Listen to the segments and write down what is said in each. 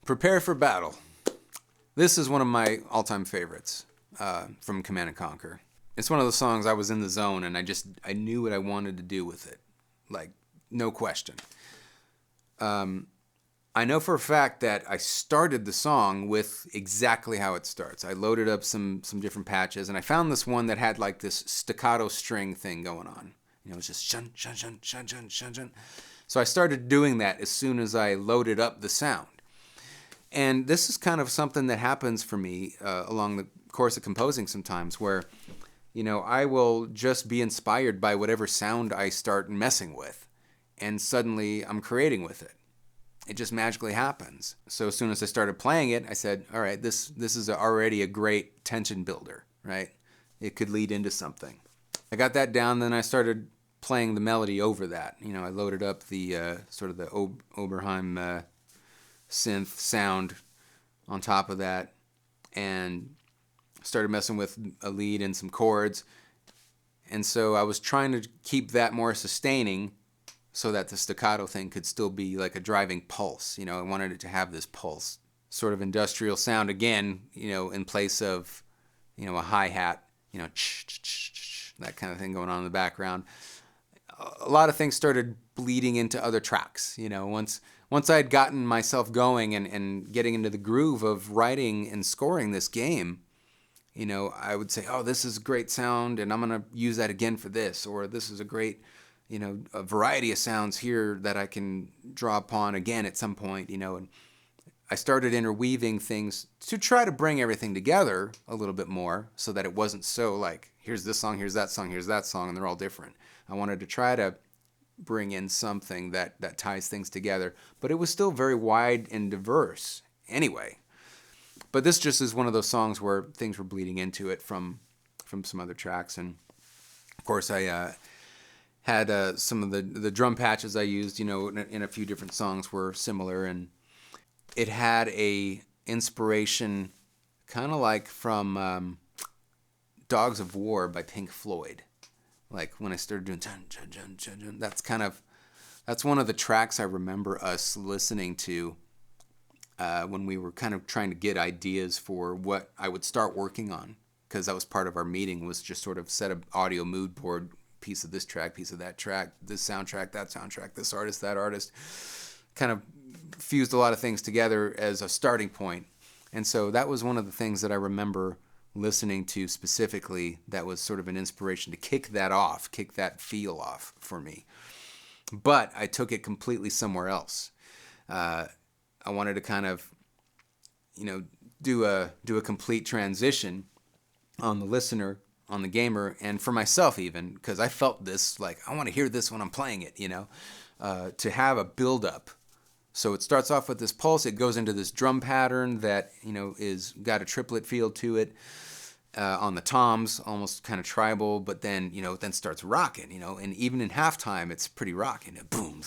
Prepare for battle. This is one of my all-time favorites from Command and Conquer. It's one of those songs I was in the zone and I knew what I wanted to do with it. Like, no question. I know for a fact that I started the song with exactly how it starts. I loaded up some different patches, and I found this one that had like this staccato string thing going on. It was just shun, shun, shun, shun, shun, shun, shun. So I started doing that as soon as I loaded up the sound. And this is kind of something that happens for me along the course of composing sometimes where, I will just be inspired by whatever sound I start messing with. And suddenly I'm creating with it. It just magically happens. So as soon as I started playing it, I said, all right, this is already a great tension builder, right? It could lead into something. I got that down, then I started playing the melody over that. I loaded up the sort of the Oberheim synth sound on top of that and started messing with a lead and some chords. And so I was trying to keep that more sustaining so that the staccato thing could still be like a driving pulse. I wanted it to have this pulse, sort of industrial sound again, in place of, a hi-hat, that kind of thing going on in the background. A lot of things started bleeding into other tracks. Once I had gotten myself going and getting into the groove of writing and scoring this game, I would say, oh, this is great sound, and I'm going to use that again for this, or this is a great, a variety of sounds here that I can draw upon again at some point, and I started interweaving things to try to bring everything together a little bit more so that it wasn't so like, here's this song, here's that song, here's that song, and they're all different. I wanted to try to bring in something that ties things together, but it was still very wide and diverse anyway. But this just is one of those songs where things were bleeding into it from some other tracks. And of course I had some of the drum patches I used, in a few different songs were similar, and it had a inspiration kind of like from Dogs of War by Pink Floyd. Like when I started doing dun, dun, dun, dun, dun, that's one of the tracks I remember us listening to when we were kind of trying to get ideas for what I would start working on, because that was part of our meeting, was just sort of set an audio mood board, piece of this track, piece of that track, this soundtrack, that soundtrack, this artist, that artist, kind of fused a lot of things together as a starting point. And so that was one of the things that I remember listening to specifically that was sort of an inspiration to kick that feel off for me. But I took it completely somewhere else. I wanted to kind of, do a complete transition on the listener, on the gamer, and for myself even, because I felt this, like, I want to hear this when I'm playing it, to have a build-up. So it starts off with this pulse, it goes into this drum pattern that, is got a triplet feel to it, on the toms, almost kind of tribal, but then, then starts rocking, and even in halftime, it's pretty rocking. Boom,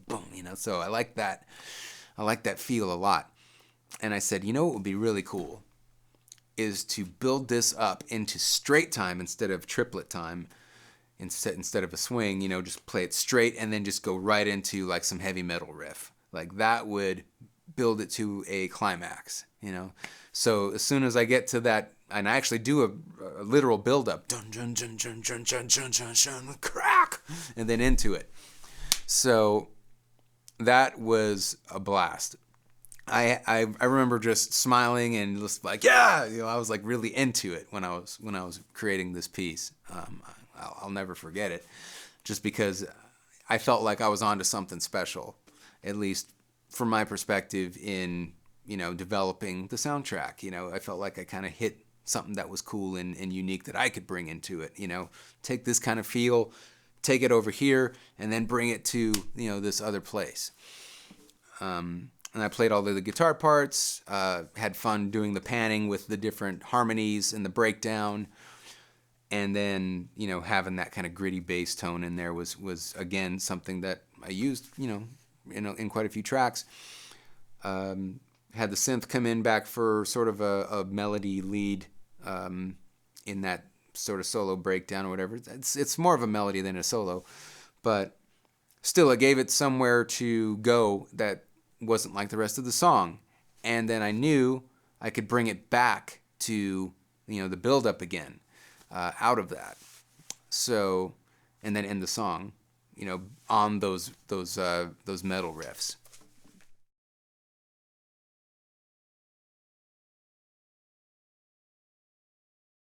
boom, so I like that feel a lot. And I said, what would be really cool is to build this up into straight time instead of triplet time, instead of a swing, just play it straight and then just go right into like some heavy metal riff. Like that would build it to a climax, So as soon as I get to that, and I actually do a literal build up, dun dun dun dun dun dun dun dun dun, crack, and then into it. So that was a blast. I remember just smiling and just like, yeah, I was like really into it when I was creating this piece. I'll never forget it, just because I felt like I was onto something special, at least from my perspective in, developing the soundtrack. I felt like I kind of hit something that was cool and unique that I could bring into it, take this kind of feel, take it over here, and then bring it to, this other place. And I played all of the guitar parts, had fun doing the panning with the different harmonies and the breakdown. And then, having that kind of gritty bass tone in there was again, something that I used, in quite a few tracks. Had the synth come in back for sort of a melody lead in that sort of solo breakdown or whatever. It's more of a melody than a solo. But still, it gave it somewhere to go that wasn't like the rest of the song. And then I knew I could bring it back to, the build up again, out of that. So, and then end the song, on those metal riffs.